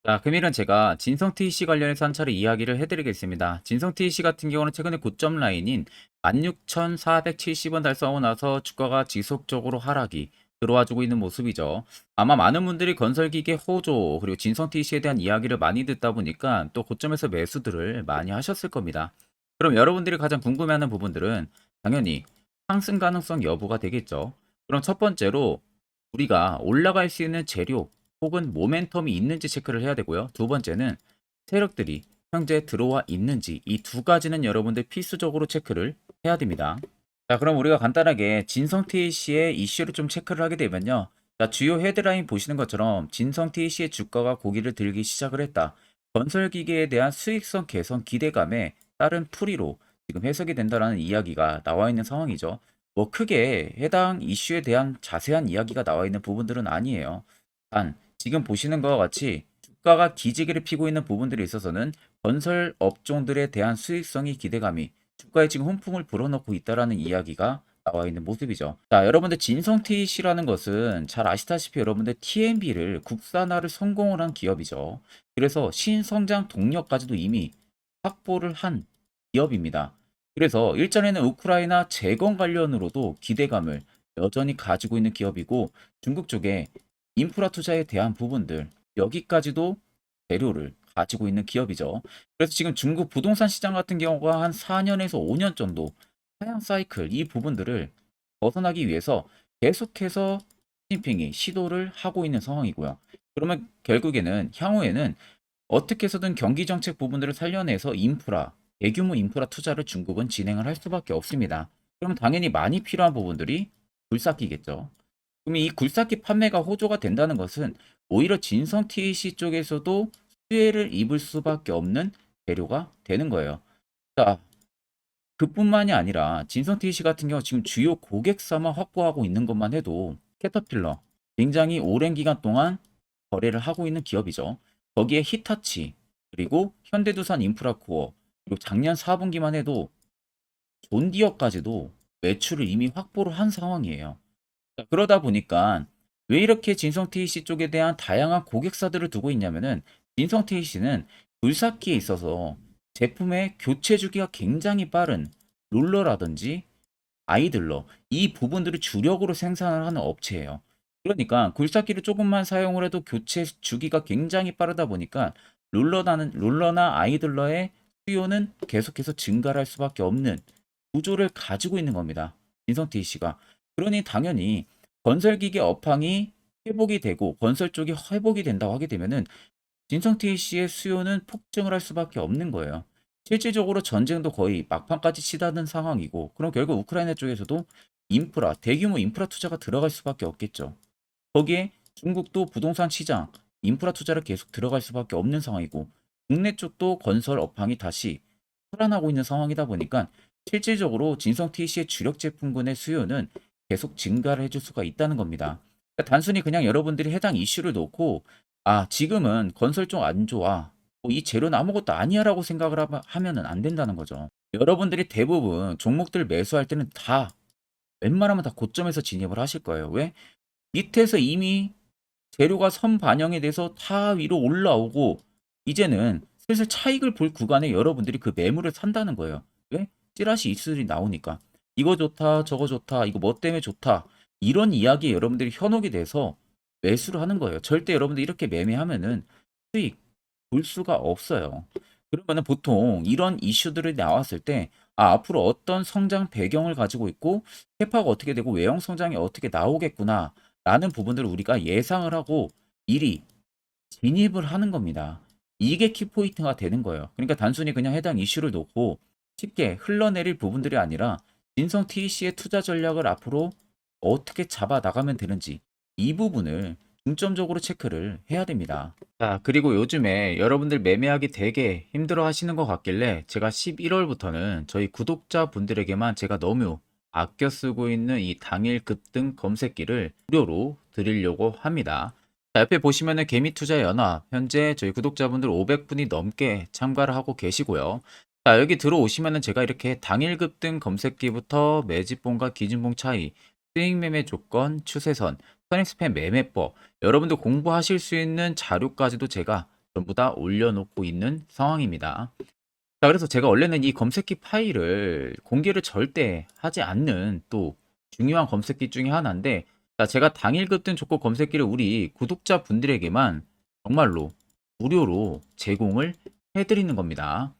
자, 금일은 제가 진성 TC 관련해서 한 차례 이야기를 해드리겠습니다. 진성 TC 같은 경우는 최근에 고점 라인인 16,470원 달성하고 나서 주가가 지속적으로 하락이 들어와주고 있는 모습이죠. 아마 많은 분들이 건설기계 호조 그리고 진성 TC에 대한 이야기를 많이 듣다 보니까 또 고점에서 매수들을 많이 하셨을 겁니다. 그럼 여러분들이 가장 궁금해하는 부분들은 당연히 상승 가능성 여부가 되겠죠. 그럼 첫 번째로 우리가 올라갈 수 있는 재료 혹은 모멘텀이 있는지 체크를 해야 되고요. 두 번째는 세력들이 현재 들어와 있는지 이 두 가지는 여러분들 필수적으로 체크를 해야 됩니다. 자, 그럼 우리가 간단하게 진성 TC의 이슈를 좀 체크를 하게 되면요. 자, 주요 헤드라인 보시는 것처럼 진성 TC의 주가가 고기를 들기 시작을 했다. 건설 기계에 대한 수익성 개선 기대감에 따른 풀이로 지금 해석이 된다라는 이야기가 나와 있는 상황이죠. 뭐 크게 해당 이슈에 대한 자세한 이야기가 나와 있는 부분들은 아니에요. 단 지금 보시는 것과 같이 주가가 기지개를 피고 있는 부분들이 있어서는 건설 업종들에 대한 수익성이 기대감이 주가에 지금 훈풍을 불어넣고 있다라는 이야기가 나와 있는 모습이죠. 자, 여러분들 진성 TC라는 것은 잘 아시다시피 여러분들 TMB를 국산화를 성공을 한 기업이죠. 그래서 신성장 동력까지도 이미 확보를 한 기업입니다. 그래서 일전에는 우크라이나 재건 관련으로도 기대감을 여전히 가지고 있는 기업이고 중국 쪽에 인프라 투자에 대한 부분들 여기까지도 재료를 가지고 있는 기업이죠. 그래서 지금 중국 부동산 시장 같은 경우가 한 4년에서 5년 정도 하향 사이클 이 부분들을 벗어나기 위해서 계속해서 시진핑이 시도를 하고 있는 상황이고요. 그러면 결국에는 향후에는 어떻게 해서든 경기 정책 부분들을 살려내서 인프라, 대규모 인프라 투자를 중국은 진행을 할 수밖에 없습니다. 그럼 당연히 많이 필요한 부분들이 굴삭기겠죠. 그럼 이 굴삭기 판매가 호조가 된다는 것은 오히려 진성 TAC 쪽에서도 수혜를 입을 수밖에 없는 재료가 되는 거예요. 자, 그뿐만이 아니라 진성 TAC 같은 경우 지금 주요 고객사만 확보하고 있는 것만 해도 캐터필러 굉장히 오랜 기간 동안 거래를 하고 있는 기업이죠. 거기에 히타치 그리고 현대두산 인프라코어 그리고 작년 4분기만 해도 존디어까지도 매출을 이미 확보를 한 상황이에요. 자, 그러다 보니까 왜 이렇게 진성 TAC 쪽에 대한 다양한 고객사들을 두고 있냐면은 진성 TAC는 불삭기에 있어서 제품의 교체 주기가 굉장히 빠른 롤러라든지 아이들러 이 부분들을 주력으로 생산을 하는 업체예요. 그러니까 굴삭기를 조금만 사용을 해도 교체 주기가 굉장히 빠르다 보니까 롤러나 아이들러의 수요는 계속해서 증가를 할 수밖에 없는 구조를 가지고 있는 겁니다. 진성 TC가. 그러니 당연히 건설기계 업황이 회복이 되고 건설 쪽이 회복이 된다고 하게 되면은 진성 TC의 수요는 폭증을 할 수밖에 없는 거예요. 실질적으로 전쟁도 거의 막판까지 치닫는 상황이고, 그럼 결국 우크라이나 쪽에서도 인프라, 대규모 인프라 투자가 들어갈 수밖에 없겠죠. 거기에 중국도 부동산 시장, 인프라 투자를 계속 들어갈 수밖에 없는 상황이고, 국내 쪽도 건설 업황이 다시 살아나고 있는 상황이다 보니까 실질적으로 진성 TC의 주력 제품군의 수요는 계속 증가를 해줄 수가 있다는 겁니다. 그러니까 단순히 그냥 여러분들이 해당 이슈를 놓고 아, 지금은 건설 쪽 안 좋아. 뭐 이 재료는 아무것도 아니야라고 생각을 하면은 안 된다는 거죠. 여러분들이 대부분 종목들 매수할 때는 다 웬만하면 다 고점에서 진입을 하실 거예요. 왜? 밑에서 이미 재료가 선반영이 돼서 타 위로 올라오고 이제는 슬슬 차익을 볼 구간에 여러분들이 그 매물을 산다는 거예요. 왜? 찌라시 이슈들이 나오니까. 이거 좋다, 저거 좋다, 이거 뭐 때문에 좋다. 이런 이야기에 여러분들이 현혹이 돼서 매수를 하는 거예요. 절대 여러분들 이렇게 매매하면은 수익 볼 수가 없어요. 그러면은 보통 이런 이슈들이 나왔을 때 아, 앞으로 어떤 성장 배경을 가지고 있고 캐파가 어떻게 되고 외형 성장이 어떻게 나오겠구나 라는 부분들을 우리가 예상을 하고 미리 진입을 하는 겁니다. 이게 키포인트가 되는 거예요. 그러니까 단순히 그냥 해당 이슈를 놓고 쉽게 흘러내릴 부분들이 아니라 진성 TC의 투자 전략을 앞으로 어떻게 잡아 나가면 되는지 이 부분을 중점적으로 체크를 해야 됩니다. 자, 그리고 요즘에 여러분들 매매하기 되게 힘들어 하시는 것 같길래 제가 11월부터는 저희 구독자분들에게만 제가 너무 아껴 쓰고 있는 이 당일 급등 검색기를 무료로 드리려고 합니다. 자, 옆에 보시면은 개미투자연합 현재 저희 구독자분들 500분이 넘게 참가를 하고 계시고요. 자, 여기 들어오시면은 제가 이렇게 당일 급등 검색기부터 매집봉과 기준봉 차이, 수익 매매 조건, 추세선, 선익스팬 매매법, 여러분들 공부하실 수 있는 자료까지도 제가 전부 다 올려놓고 있는 상황입니다. 자, 그래서 제가 원래는 이 검색기 파일을 공개를 절대 하지 않는 또 중요한 검색기 중에 하나인데, 자, 제가 당일 급등 조건 검색기를 우리 구독자분들에게만 정말로 무료로 제공을 해드리는 겁니다.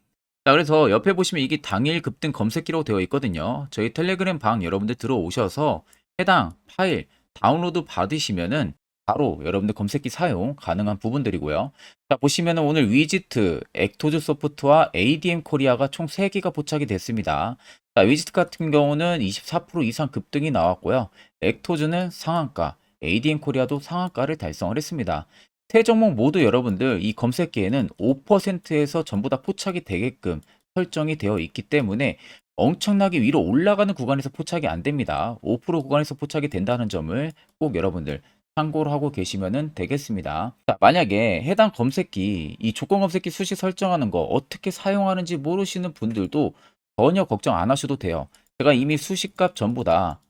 자, 그래서 옆에 보시면 이게 당일 급등 검색기라고 되어 있거든요. 저희 텔레그램 방 여러분들 들어오셔서 해당 파일 다운로드 받으시면은 바로 여러분들 검색기 사용 가능한 부분들이고요. 자, 보시면은 오늘 위지트, 액토즈 소프트와 ADM 코리아가 총 3개가 포착이 됐습니다. 자, 위지트 같은 경우는 24% 이상 급등이 나왔고요. 액토즈는 상한가, ADM 코리아도 상한가를 달성을 했습니다. 세 종목 모두 여러분들 이 검색기에는 5%에서 전부 다 포착이 되게끔 설정이 되어 있기 때문에 엄청나게 위로 올라가는 구간에서 포착이 안 됩니다. 5% 구간에서 포착이 된다는 점을 꼭 여러분들 참고를 하고 계시면 되겠습니다. 자, 만약에 해당 검색기, 이 조건 검색기 수시 설정하는 거 어떻게 사용하는지 모르시는 분들도 전혀 걱정 안 하셔도 돼요. 제가 이미 수식값 전부 다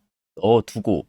넣어두고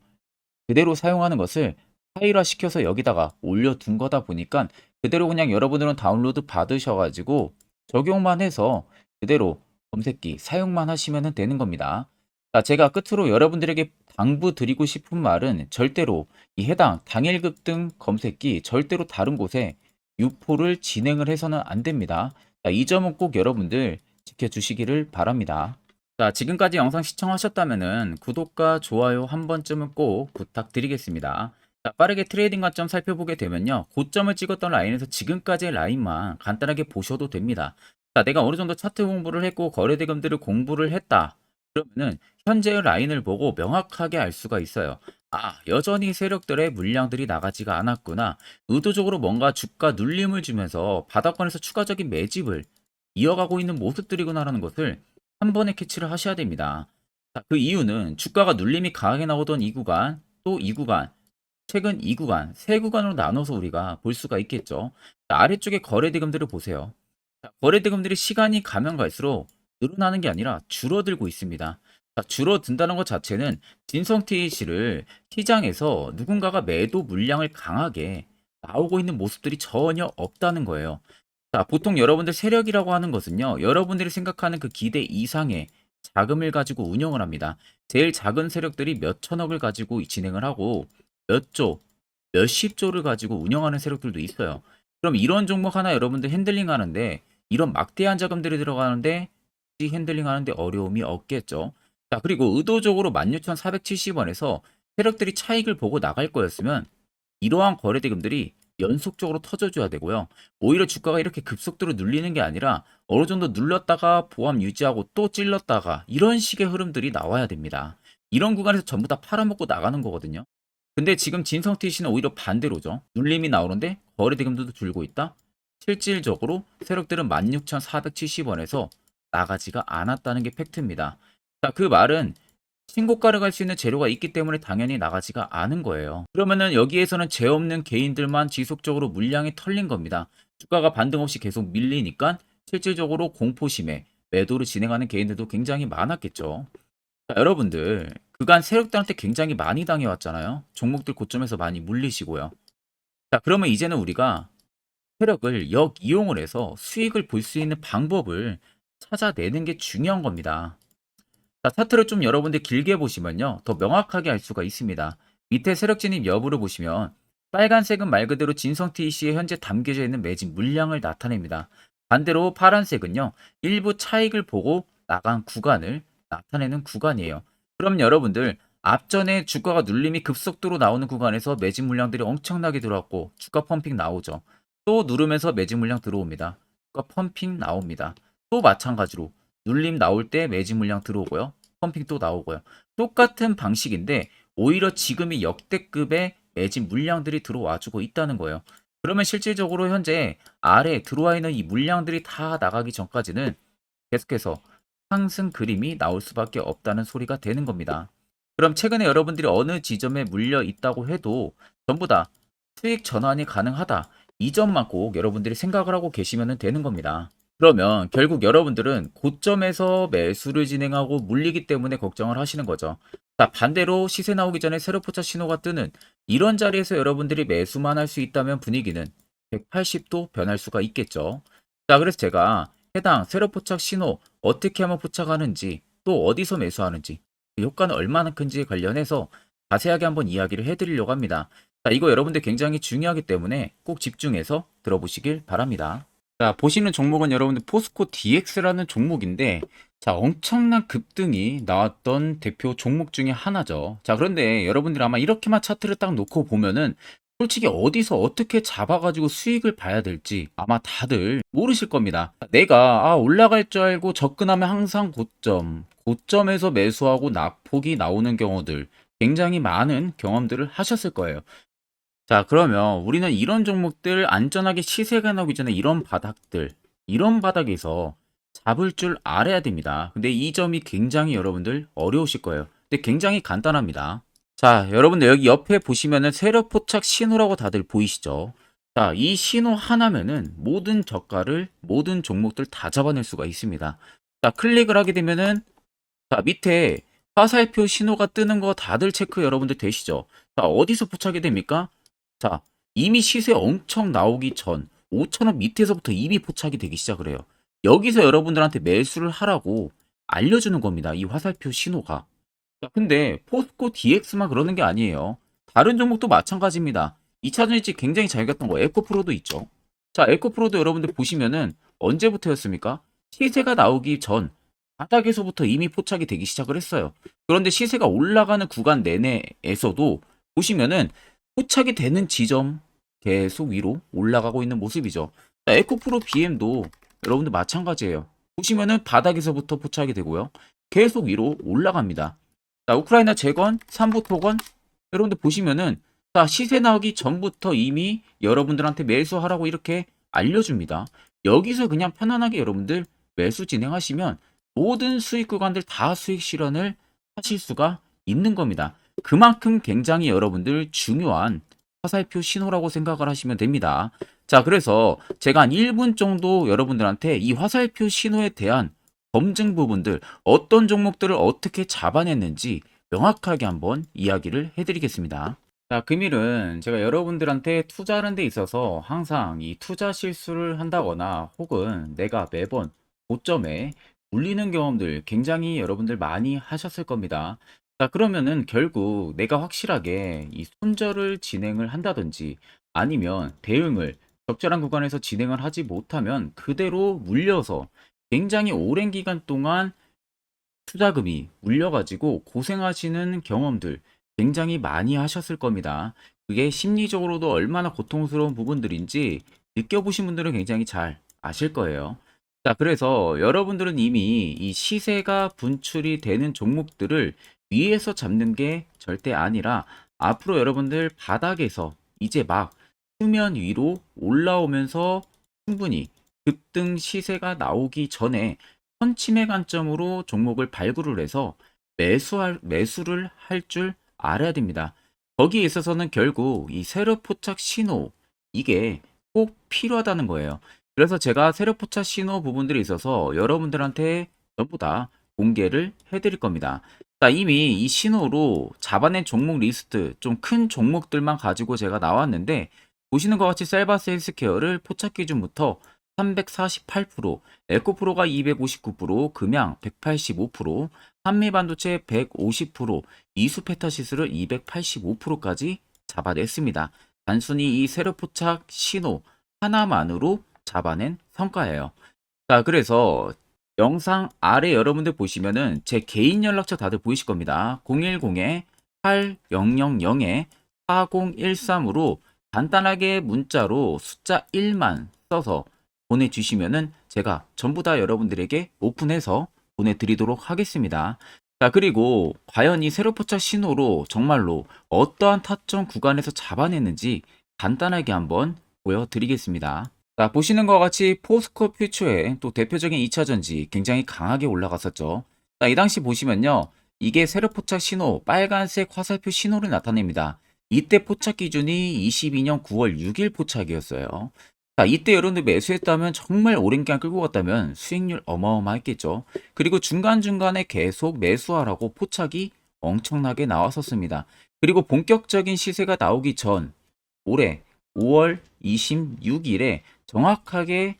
그대로 사용하는 것을 파일화 시켜서 여기다가 올려둔 거다 보니까 그대로 그냥 여러분들은 다운로드 받으셔가지고 적용만 해서 그대로 검색기 사용만 하시면 되는 겁니다. 자, 제가 끝으로 여러분들에게 당부드리고 싶은 말은 절대로 이 해당 당일 급등 검색기 절대로 다른 곳에 유포를 진행을 해서는 안 됩니다. 자, 이 점은 꼭 여러분들 지켜주시기를 바랍니다. 자, 지금까지 영상 시청하셨다면은 구독과 좋아요 한 번쯤은 꼭 부탁드리겠습니다. 자, 빠르게 트레이딩 관점 살펴보게 되면요. 고점을 찍었던 라인에서 지금까지의 라인만 간단하게 보셔도 됩니다. 자, 내가 어느 정도 차트 공부를 했고 거래대금들을 공부를 했다. 그러면은 현재의 라인을 보고 명확하게 알 수가 있어요. 아, 여전히 세력들의 물량들이 나가지가 않았구나. 의도적으로 뭔가 주가 눌림을 주면서 바닥권에서 추가적인 매집을 이어가고 있는 모습들이구나라는 것을 한 번에 캐치를 하셔야 됩니다. 자, 그 이유는 주가가 눌림이 강하게 나오던 이 구간, 또 이 구간, 최근 이 구간, 세 구간으로 나눠서 우리가 볼 수가 있겠죠. 자, 아래쪽에 거래대금들을 보세요. 자, 거래대금들이 시간이 가면 갈수록 늘어나는 게 아니라 줄어들고 있습니다. 자, 줄어든다는 것 자체는 진성 TH를 시장에서 누군가가 매도 물량을 강하게 나오고 있는 모습들이 전혀 없다는 거예요. 자, 보통 여러분들 세력이라고 하는 것은요, 여러분들이 생각하는 그 기대 이상의 자금을 가지고 운영을 합니다. 제일 작은 세력들이 몇 천억을 가지고 진행을 하고 몇 조, 몇십 조를 가지고 운영하는 세력들도 있어요. 그럼 이런 종목 하나 여러분들 핸들링 하는데 이런 막대한 자금들이 들어가는데 이 핸들링 하는데 어려움이 없겠죠. 자, 그리고 의도적으로 16,470원에서 세력들이 차익을 보고 나갈 거였으면 이러한 거래대금들이 연속적으로 터져줘야 되고요. 오히려 주가가 이렇게 급속도로 눌리는 게 아니라 어느 정도 눌렀다가 보합 유지하고 또 찔렀다가 이런 식의 흐름들이 나와야 됩니다. 이런 구간에서 전부 다 팔아먹고 나가는 거거든요. 근데 지금 진성TC는 오히려 반대로죠. 눌림이 나오는데 거래대금도 줄고 있다. 실질적으로 세력들은 16,470원에서 나가지가 않았다는 게 팩트입니다. 자, 그 말은 신고가를 갈 수 있는 재료가 있기 때문에 당연히 나가지가 않은 거예요. 그러면은 여기에서는 죄 없는 개인들만 지속적으로 물량이 털린 겁니다. 주가가 반등 없이 계속 밀리니까 실질적으로 공포심에 매도를 진행하는 개인들도 굉장히 많았겠죠. 자, 여러분들 그간 세력들한테 굉장히 많이 당해왔잖아요. 종목들 고점에서 많이 물리시고요. 자, 그러면 이제는 우리가 세력을 역이용을 해서 수익을 볼 수 있는 방법을 찾아내는 게 중요한 겁니다. 자, 차트를 좀 여러분들 길게 보시면요. 더 명확하게 알 수가 있습니다. 밑에 세력 진입 여부를 보시면 빨간색은 말 그대로 진성 TC에 현재 담겨져 있는 매집 물량을 나타냅니다. 반대로 파란색은요. 일부 차익을 보고 나간 구간을 나타내는 구간이에요. 그럼 여러분들 앞전에 주가가 눌림이 급속도로 나오는 구간에서 매집 물량들이 엄청나게 들어왔고 주가 펌핑 나오죠. 또 누르면서 매집 물량 들어옵니다. 주가 펌핑 나옵니다. 또 마찬가지로 눌림 나올 때 매집 물량 들어오고요. 펌핑 또 나오고요. 똑같은 방식인데 오히려 지금이 역대급의 매집 물량들이 들어와주고 있다는 거예요. 그러면 실질적으로 현재 아래에 들어와 있는 이 물량들이 다 나가기 전까지는 계속해서 상승 그림이 나올 수밖에 없다는 소리가 되는 겁니다. 그럼 최근에 여러분들이 어느 지점에 물려 있다고 해도 전부 다 수익 전환이 가능하다. 이 점만 꼭 여러분들이 생각을 하고 계시면 되는 겁니다. 그러면 결국 여러분들은 고점에서 매수를 진행하고 물리기 때문에 걱정을 하시는 거죠. 자, 반대로 시세 나오기 전에 세로 포차 신호가 뜨는 이런 자리에서 여러분들이 매수만 할 수 있다면 분위기는 180도 변할 수가 있겠죠. 자, 그래서 제가 해당 세로 포착 신호 어떻게 하면 포착하는지 또 어디서 매수하는지 그 효과는 얼마나 큰지 관련해서 자세하게 한번 이야기를 해드리려고 합니다. 자, 이거 여러분들 굉장히 중요하기 때문에 꼭 집중해서 들어보시길 바랍니다. 자, 보시는 종목은 여러분들 포스코 DX라는 종목인데, 자, 엄청난 급등이 나왔던 대표 종목 중에 하나죠. 자, 그런데 여러분들 아마 이렇게만 차트를 딱 놓고 보면은 솔직히 어디서 어떻게 잡아가지고 수익을 봐야 될지 아마 다들 모르실 겁니다. 내가 올라갈 줄 알고 접근하면 항상 고점에서 매수하고 낙폭이 나오는 경우들 굉장히 많은 경험들을 하셨을 거예요. 자, 그러면 우리는 이런 종목들 안전하게 시세가 나오기 전에 이런 바닥에서 잡을 줄 알아야 됩니다. 근데 이 점이 굉장히 여러분들 어려우실 거예요. 근데 굉장히 간단합니다. 자, 여러분들 여기 옆에 보시면은 세력 포착 신호라고 다들 보이시죠? 자, 이 신호 하나면은 모든 저가를, 모든 종목들 다 잡아낼 수가 있습니다. 자, 클릭을 하게 되면은 자, 밑에 화살표 신호가 뜨는 거 다들 체크 여러분들 되시죠? 자, 어디서 포착이 됩니까? 자, 이미 시세 엄청 나오기 전 5,000원 밑에서부터 이미 포착이 되기 시작을 해요. 여기서 여러분들한테 매수를 하라고 알려주는 겁니다. 이 화살표 신호가. 자, 근데 포스코 DX만 그러는 게 아니에요. 다른 종목도 마찬가지입니다. 2차전 일찍 굉장히 잘 갔던 거 에코프로도 있죠. 자, 에코프로도 여러분들 보시면은 언제부터였습니까? 시세가 나오기 전 바닥에서부터 이미 포착이 되기 시작을 했어요. 그런데 시세가 올라가는 구간 내내에서도 보시면은 포착이 되는 지점 계속 위로 올라가고 있는 모습이죠. 자, 에코프로 BM도 여러분들 마찬가지예요. 보시면은 바닥에서부터 포착이 되고요. 계속 위로 올라갑니다. 자, 우크라이나 재건, 삼부 토건 여러분들 보시면은 자, 시세 나오기 전부터 이미 여러분들한테 매수하라고 이렇게 알려줍니다. 여기서 그냥 편안하게 여러분들 매수 진행하시면 모든 수익 구간들 다 수익 실현을 하실 수가 있는 겁니다. 그만큼 굉장히 여러분들 중요한 화살표 신호라고 생각을 하시면 됩니다. 자, 그래서 제가 한 1분 정도 여러분들한테 이 화살표 신호에 대한 검증 부분들, 어떤 종목들을 어떻게 잡아냈는지 명확하게 한번 이야기를 해드리겠습니다. 자, 금일은 제가 여러분들한테 투자하는 데 있어서 항상 이 투자 실수를 한다거나 혹은 내가 매번 고점에 물리는 경험들 굉장히 여러분들 많이 하셨을 겁니다. 자, 그러면은 결국 내가 확실하게 이 손절을 진행을 한다든지 아니면 대응을 적절한 구간에서 진행을 하지 못하면 그대로 물려서 굉장히 오랜 기간 동안 투자금이 물려가지고 고생하시는 경험들 굉장히 많이 하셨을 겁니다. 그게 심리적으로도 얼마나 고통스러운 부분들인지 느껴보신 분들은 굉장히 잘 아실 거예요. 자, 그래서 여러분들은 이미 이 시세가 분출이 되는 종목들을 위에서 잡는 게 절대 아니라 앞으로 여러분들 바닥에서 이제 막 수면 위로 올라오면서 충분히 급등 시세가 나오기 전에 선침해 관점으로 종목을 발굴을 해서 매수를 할 줄 알아야 됩니다. 거기에 있어서는 결국 이 세력 포착 신호 이게 꼭 필요하다는 거예요. 그래서 제가 세력 포착 신호 부분들이 있어서 여러분들한테 전부 다 공개를 해드릴 겁니다. 자, 이미 이 신호로 잡아낸 종목 리스트 좀 큰 종목들만 가지고 제가 나왔는데 보시는 것 같이 셀바스 헬스케어를 포착 기준부터 348%, 에코프로가 259%, 금양 185%, 한미반도체 150%, 이수페타시스를 285%까지 잡아냈습니다. 단순히 이 세력포착 신호 하나만으로 잡아낸 성과예요. 자, 그래서 영상 아래 여러분들 보시면은 제 개인 연락처 다들 보이실 겁니다. 010-8000-4013으로 간단하게 문자로 숫자 1만 써서 보내주시면은 제가 전부 다 여러분들에게 오픈해서 보내드리도록 하겠습니다. 자, 그리고 과연 이 세로포착 신호로 정말로 어떠한 타점 구간에서 잡아냈는지 간단하게 한번 보여드리겠습니다. 자, 보시는 것과 같이 포스코 퓨처의 또 대표적인 2차전지 굉장히 강하게 올라갔었죠. 자, 이 당시 보시면요. 이게 세로포착 신호, 빨간색 화살표 신호를 나타냅니다. 이때 포착 기준이 22년 9월 6일 포착이었어요. 자, 이때 여러분들 매수했다면 정말 오랜 기간 끌고 갔다면 수익률 어마어마했겠죠. 그리고 중간중간에 계속 매수하라고 포착이 엄청나게 나왔었습니다. 그리고 본격적인 시세가 나오기 전 올해 5월 26일에 정확하게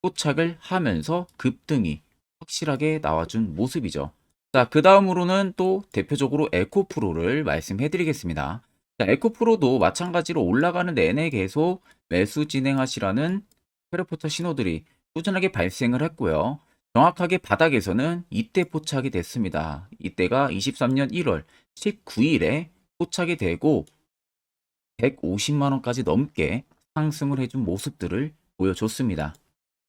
포착을 하면서 급등이 확실하게 나와준 모습이죠. 자, 그 다음으로는 또 대표적으로 에코프로를 말씀해 드리겠습니다. 자, 에코프로도 마찬가지로 올라가는 내내 계속 매수 진행하시라는 페르포터 신호들이 꾸준하게 발생을 했고요. 정확하게 바닥에서는 이때 포착이 됐습니다. 이때가 23년 1월 19일에 포착이 되고 150만원까지 넘게 상승을 해준 모습들을 보여줬습니다.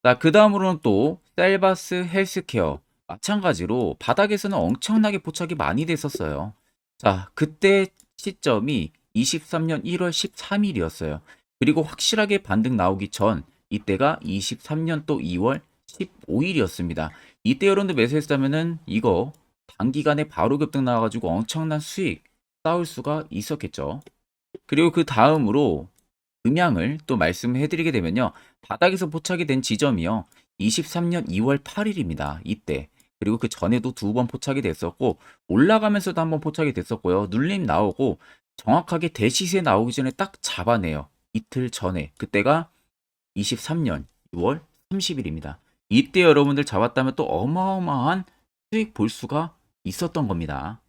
자, 그 다음으로는 또 셀바스 헬스케어 마찬가지로 바닥에서는 엄청나게 포착이 많이 됐었어요. 자, 그때 시점이 23년 1월 13일이었어요. 그리고 확실하게 반등 나오기 전 이때가 23년 또 2월 15일이었습니다. 이때 여러분들 매수했다면은 이거 단기간에 바로 급등 나와가지고 엄청난 수익 쌓을 수가 있었겠죠. 그리고 그 다음으로 음향을 또 말씀해 드리게 되면요. 바닥에서 포착이 된 지점이요. 23년 2월 8일입니다. 이때. 그리고 그 전에도 두 번 포착이 됐었고 올라가면서도 한번 포착이 됐었고요. 눌림 나오고 정확하게 대시세 나오기 전에 딱 잡아내요. 이틀 전에. 그때가 23년 6월 30일입니다. 이때 여러분들 잡았다면 또 어마어마한 수익 볼 수가 있었던 겁니다.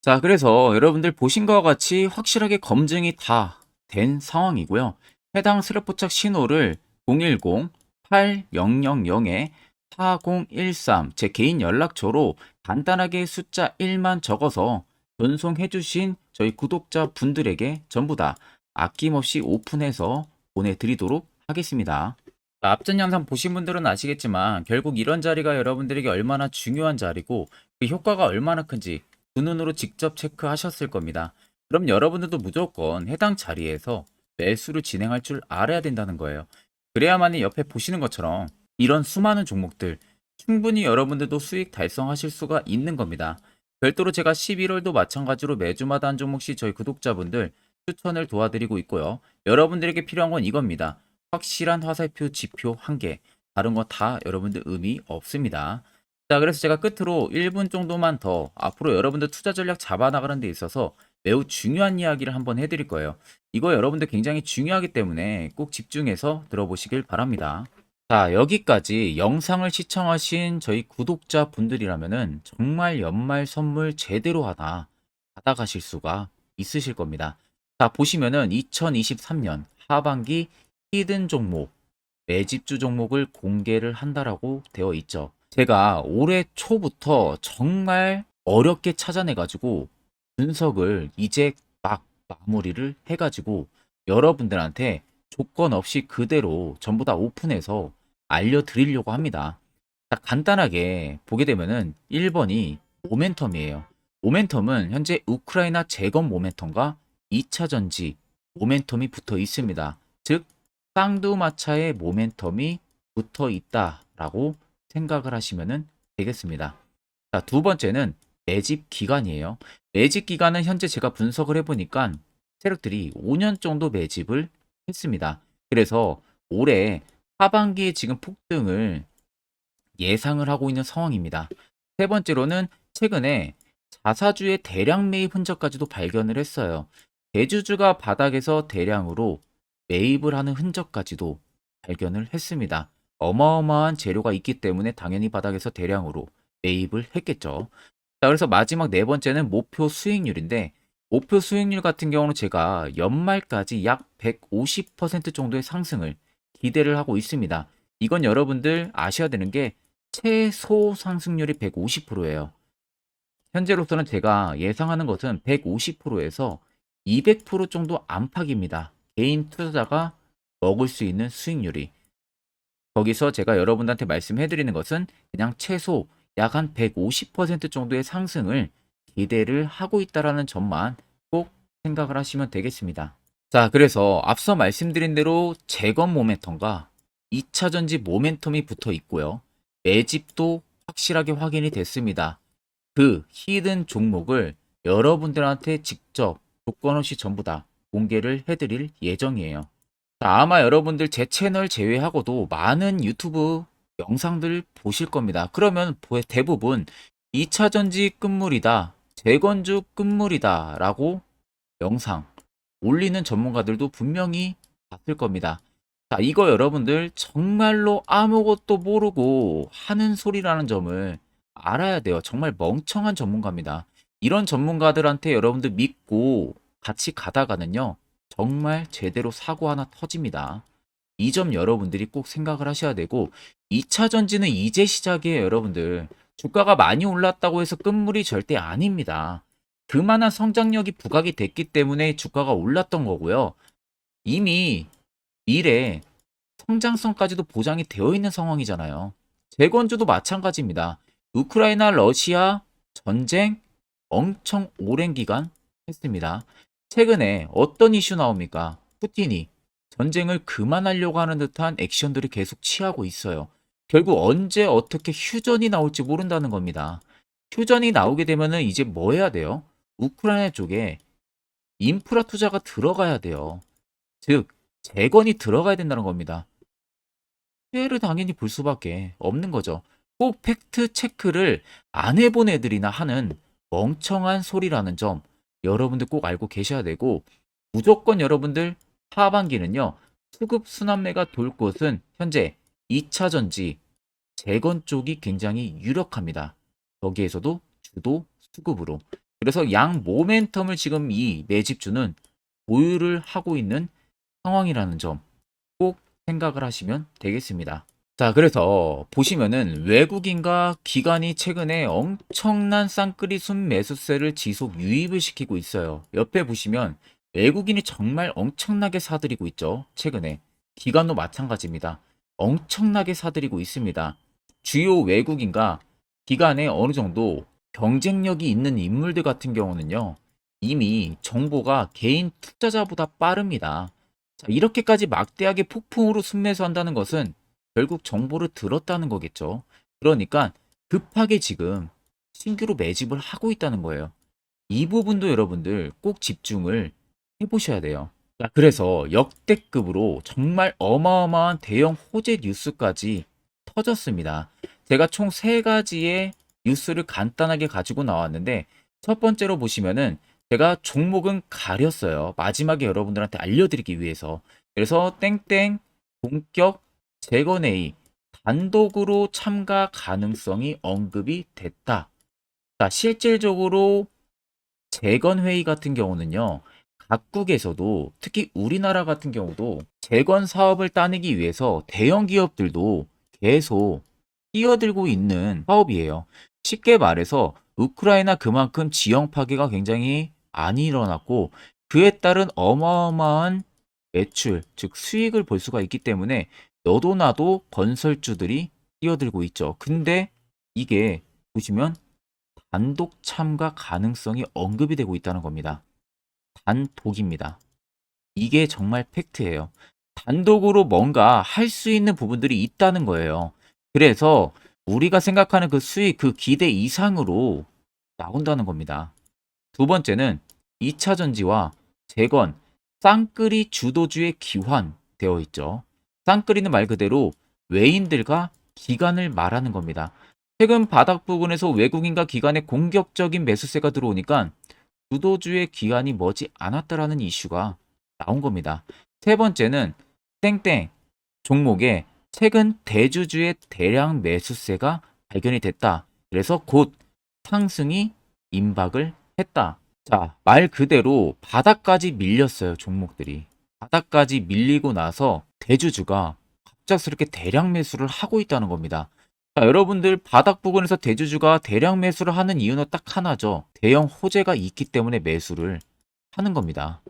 자, 그래서 여러분들 보신 것과 같이 확실하게 검증이 다 된 상황이고요. 해당 스랩포착 신호를 010-8000-4013 제 개인 연락처로 간단하게 숫자 1만 적어서 전송해 주신 저희 구독자 분들에게 전부 다 아낌없이 오픈해서 보내드리도록 하겠습니다. 자, 앞전 영상 보신 분들은 아시겠지만 결국 이런 자리가 여러분들에게 얼마나 중요한 자리고 그 효과가 얼마나 큰지 두 눈으로 직접 체크하셨을 겁니다. 그럼 여러분들도 무조건 해당 자리에서 매수를 진행할 줄 알아야 된다는 거예요. 그래야만이 옆에 보시는 것처럼 이런 수많은 종목들 충분히 여러분들도 수익 달성하실 수가 있는 겁니다. 별도로 제가 11월도 마찬가지로 매주마다 한 종목씩 저희 구독자분들 추천을 도와드리고 있고요. 여러분들에게 필요한 건 이겁니다. 확실한 화살표 지표 한 개, 다른 거 다 여러분들 의미 없습니다. 자, 그래서 제가 끝으로 1분 정도만 더 앞으로 여러분들 투자 전략 잡아나가는 데 있어서 매우 중요한 이야기를 한번 해드릴 거예요. 이거 여러분들 굉장히 중요하기 때문에 꼭 집중해서 들어보시길 바랍니다. 자, 여기까지 영상을 시청하신 저희 구독자 분들이라면은 정말 연말 선물 제대로 하나 받아가실 수가 있으실 겁니다. 자, 보시면은 2023년 하반기 히든 종목, 매집주 종목을 공개를 한다라고 되어 있죠. 제가 올해 초부터 정말 어렵게 찾아내가지고 분석을 이제 막 마무리를 해가지고 여러분들한테 조건 없이 그대로 전부 다 오픈해서 알려드리려고 합니다. 자, 간단하게 보게 되면은 1번이 모멘텀이에요. 모멘텀은 현재 우크라이나 재건 모멘텀과 2차 전지 모멘텀이 붙어 있습니다. 즉 쌍두마차의 모멘텀이 붙어 있다라고 생각을 하시면 되겠습니다. 자, 두 번째는 매집 기간이에요. 매집 기간은 현재 제가 분석을 해보니까 세력들이 5년 정도 매집을 했습니다. 그래서 올해 하반기에 지금 폭등을 예상을 하고 있는 상황입니다. 세 번째로는 최근에 자사주의 대량 매입 흔적까지도 발견을 했어요. 대주주가 바닥에서 대량으로 매입을 하는 흔적까지도 발견을 했습니다. 어마어마한 재료가 있기 때문에 당연히 바닥에서 대량으로 매입을 했겠죠. 자, 그래서 마지막 네 번째는 목표 수익률인데 목표 수익률 같은 경우는 제가 연말까지 약 150% 정도의 상승을 기대를 하고 있습니다. 이건 여러분들 아셔야 되는 게 최소 상승률이 150%예요. 현재로서는 제가 예상하는 것은 150%에서 200% 정도 안팎입니다. 개인 투자자가 먹을 수 있는 수익률이. 거기서 제가 여러분들한테 말씀해 드리는 것은 그냥 최소 약 한 150% 정도의 상승을 기대를 하고 있다라는 점만 꼭 생각을 하시면 되겠습니다. 자, 그래서 앞서 말씀드린 대로 재건 모멘텀과 2차 전지 모멘텀이 붙어 있고요. 매집도 확실하게 확인이 됐습니다. 그 히든 종목을 여러분들한테 직접 조건 없이 전부 다 공개를 해드릴 예정이에요. 자, 아마 여러분들 제 채널 제외하고도 많은 유튜브 영상들 보실 겁니다. 그러면 대부분 2차 전지 끝물이다, 재건주 끝물이다 라고 영상 올리는 전문가들도 분명히 봤을 겁니다. 자, 이거 여러분들 정말로 아무것도 모르고 하는 소리라는 점을 알아야 돼요. 정말 멍청한 전문가입니다. 이런 전문가들한테 여러분들 믿고 같이 가다가는요, 정말 제대로 사고 하나 터집니다. 이 점 여러분들이 꼭 생각을 하셔야 되고, 2차 전지는 이제 시작이에요, 여러분들. 주가가 많이 올랐다고 해서 끝물이 절대 아닙니다. 그만한 성장력이 부각이 됐기 때문에 주가가 올랐던 거고요. 이미 미래 성장성까지도 보장이 되어 있는 상황이잖아요. 재건주도 마찬가지입니다. 우크라이나 러시아 전쟁 엄청 오랜 기간 했습니다. 최근에 어떤 이슈 나옵니까? 푸틴이 전쟁을 그만하려고 하는 듯한 액션들을 계속 취하고 있어요. 결국 언제 어떻게 휴전이 나올지 모른다는 겁니다. 휴전이 나오게 되면은 이제 뭐 해야 돼요? 우크라이나 쪽에 인프라 투자가 들어가야 돼요. 즉, 재건이 들어가야 된다는 겁니다. 피해를 당연히 볼 수밖에 없는 거죠. 꼭 팩트 체크를 안 해본 애들이나 하는 멍청한 소리라는 점 여러분들 꼭 알고 계셔야 되고, 무조건 여러분들 하반기는요, 수급 순환매가 돌 곳은 현재 2차 전지 재건 쪽이 굉장히 유력합니다. 여기에서도 주도 수급으로. 그래서 양 모멘텀을 지금 이 매집주는 보유를 하고 있는 상황이라는 점 꼭 생각을 하시면 되겠습니다. 자, 그래서 보시면은 외국인과 기관이 최근에 엄청난 쌍끌이 순매수세를 지속 유입을 시키고 있어요. 옆에 보시면 외국인이 정말 엄청나게 사들이고 있죠. 최근에. 기관도 마찬가지입니다. 엄청나게 사들이고 있습니다. 주요 외국인과 기관에 어느 정도 경쟁력이 있는 인물들 같은 경우는요, 이미 정보가 개인 투자자보다 빠릅니다. 자, 이렇게까지 막대하게 폭풍으로 순매수한다는 것은 결국 정보를 들었다는 거겠죠. 그러니까 급하게 지금 신규로 매집을 하고 있다는 거예요. 이 부분도 여러분들 꼭 집중을 해보셔야 돼요. 자, 그래서 역대급으로 정말 어마어마한 대형 호재 뉴스까지 터졌습니다. 제가 총 3가지의 뉴스를 간단하게 가지고 나왔는데, 첫 번째로 보시면은 제가 종목은 가렸어요. 마지막에 여러분들한테 알려드리기 위해서. 그래서 땡땡 본격 재건회의 단독으로 참가 가능성이 언급이 됐다. 자, 실질적으로 재건회의 같은 경우는요, 각국에서도 특히 우리나라 같은 경우도 재건 사업을 따내기 위해서 대형 기업들도 계속 뛰어들고 있는 사업이에요. 쉽게 말해서 우크라이나 그만큼 지형 파괴가 굉장히 많이 일어났고, 그에 따른 어마어마한 매출, 즉 수익을 볼 수가 있기 때문에 너도 나도 건설주들이 뛰어들고 있죠. 근데 이게 보시면 단독 참가 가능성이 언급이 되고 있다는 겁니다. 단독입니다. 이게 정말 팩트예요. 단독으로 뭔가 할 수 있는 부분들이 있다는 거예요. 그래서 우리가 생각하는 그 수익, 그 기대 이상으로 나온다는 겁니다. 두 번째는 2차 전지와 재건, 쌍끌이 주도주의 기환되어 있죠. 쌍끌이는 말 그대로 외인들과 기관을 말하는 겁니다. 최근 바닥 부근에서 외국인과 기관의 공격적인 매수세가 들어오니까 주도주의 기관이 머지 않았다라는 이슈가 나온 겁니다. 세 번째는 땡땡 종목에 최근 대주주의 대량 매수세가 발견이 됐다. 그래서 곧 상승이 임박을 했다. 자, 말 그대로 바닥까지 밀렸어요, 종목들이. 바닥까지 밀리고 나서 대주주가 갑작스럽게 대량 매수를 하고 있다는 겁니다. 자, 여러분들 바닥 부근에서 대주주가 대량 매수를 하는 이유는 딱 하나죠. 대형 호재가 있기 때문에 매수를 하는 겁니다.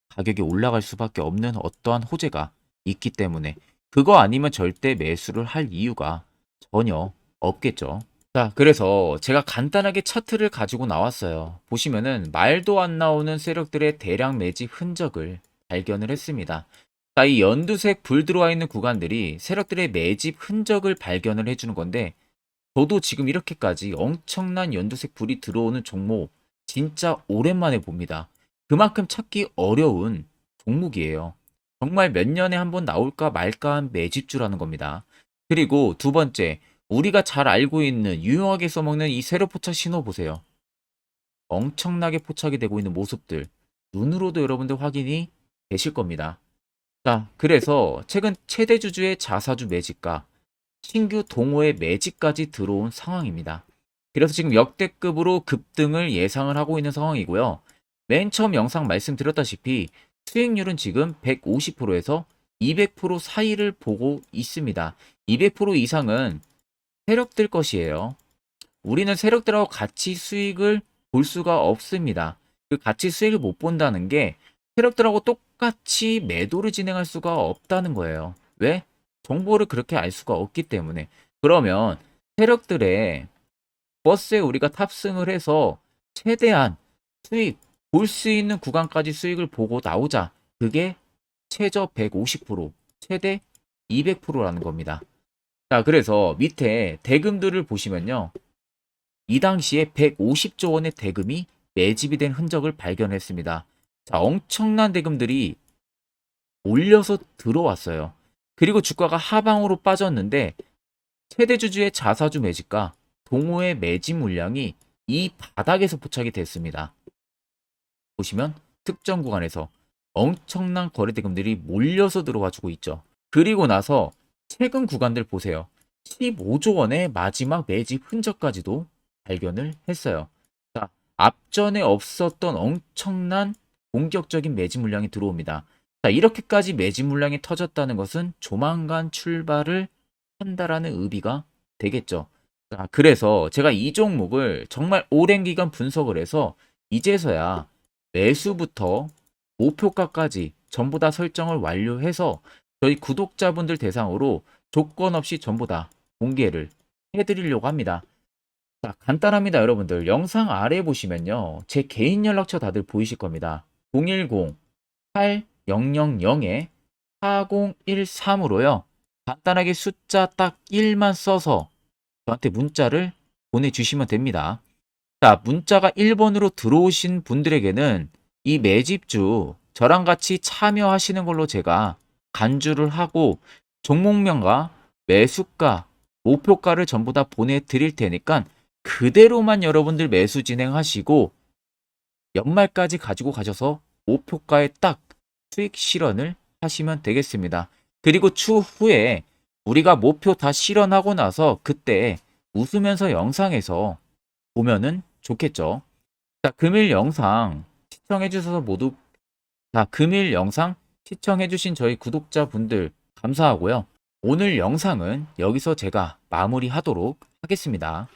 가격이 올라갈 수밖에 없는 어떠한 호재가 있기 때문에 그거 아니면 절대 매수를 할 이유가 전혀 없겠죠. 자, 그래서 제가 간단하게 차트를 가지고 나왔어요. 보시면은 말도 안 나오는 세력들의 대량 매집 흔적을 발견을 했습니다. 자, 이 연두색 불 들어와 있는 구간들이 세력들의 매집 흔적을 발견을 해주는 건데, 저도 지금 이렇게까지 엄청난 연두색 불이 들어오는 종목 진짜 오랜만에 봅니다. 그만큼 찾기 어려운 종목이에요. 정말 몇 년에 한 번 나올까 말까 한 매집주라는 겁니다. 그리고 두 번째, 우리가 잘 알고 있는 유용하게 써먹는 이 세로 포착 신호 보세요. 엄청나게 포착이 되고 있는 모습들 눈으로도 여러분들 확인이 되실 겁니다. 자, 그래서 최근 최대 주주의 자사주 매집과 신규 동호회 매집까지 들어온 상황입니다. 그래서 지금 역대급으로 급등을 예상을 하고 있는 상황이고요. 맨 처음 영상 말씀드렸다시피 수익률은 지금 150%에서 200% 사이를 보고 있습니다. 200% 이상은 세력들 것이에요. 우리는 세력들하고 같이 수익을 볼 수가 없습니다. 그 같이 수익을 못 본다는 게 세력들하고 똑같이 매도를 진행할 수가 없다는 거예요. 왜? 정보를 그렇게 알 수가 없기 때문에. 그러면 세력들의 버스에 우리가 탑승을 해서 최대한 수익, 볼 수 있는 구간까지 수익을 보고 나오자. 그게 최저 150%, 최대 200%라는 겁니다. 자, 그래서 밑에 대금들을 보시면요. 이 당시에 150조 원의 대금이 매집이 된 흔적을 발견했습니다. 자, 엄청난 대금들이 몰려서 들어왔어요. 그리고 주가가 하방으로 빠졌는데 최대 주주의 자사주 매집과 동호회 매집 물량이 이 바닥에서 포착이 됐습니다. 보시면 특정 구간에서 엄청난 거래 대금들이 몰려서 들어와 주고 있죠. 그리고 나서 최근 구간들 보세요. 15조 원의 마지막 매집 흔적까지도 발견을 했어요. 자, 앞전에 없었던 엄청난 공격적인 매집 물량이 들어옵니다. 자, 이렇게까지 매집 물량이 터졌다는 것은 조만간 출발을 한다라는 의미가 되겠죠. 자, 그래서 제가 이 종목을 정말 오랜 기간 분석을 해서 이제서야 매수부터 목표가까지 전부 다 설정을 완료해서 저희 구독자분들 대상으로 조건 없이 전부 다 공개를 해드리려고 합니다. 자, 간단합니다, 여러분들. 영상 아래 보시면요. 제 개인 연락처 다들 보이실 겁니다. 010-8000-4013으로요. 간단하게 숫자 딱 1만 써서 저한테 문자를 보내주시면 됩니다. 자, 문자가 1번으로 들어오신 분들에게는 이 매집주 저랑 같이 참여하시는 걸로 제가 간주를 하고 종목명과 매수가, 목표가를 전부 다 보내드릴 테니까 그대로만 여러분들 매수 진행하시고 연말까지 가지고 가셔서 목표가에 딱 수익 실현을 하시면 되겠습니다. 그리고 추후에 우리가 목표 다 실현하고 나서 그때 웃으면서 영상에서 보면은 좋겠죠. 자, 금일 영상 시청해 주셔서 모두 금일 영상 시청해 주신 저희 구독자분들 감사하고요. 오늘 영상은 여기서 제가 마무리하도록 하겠습니다.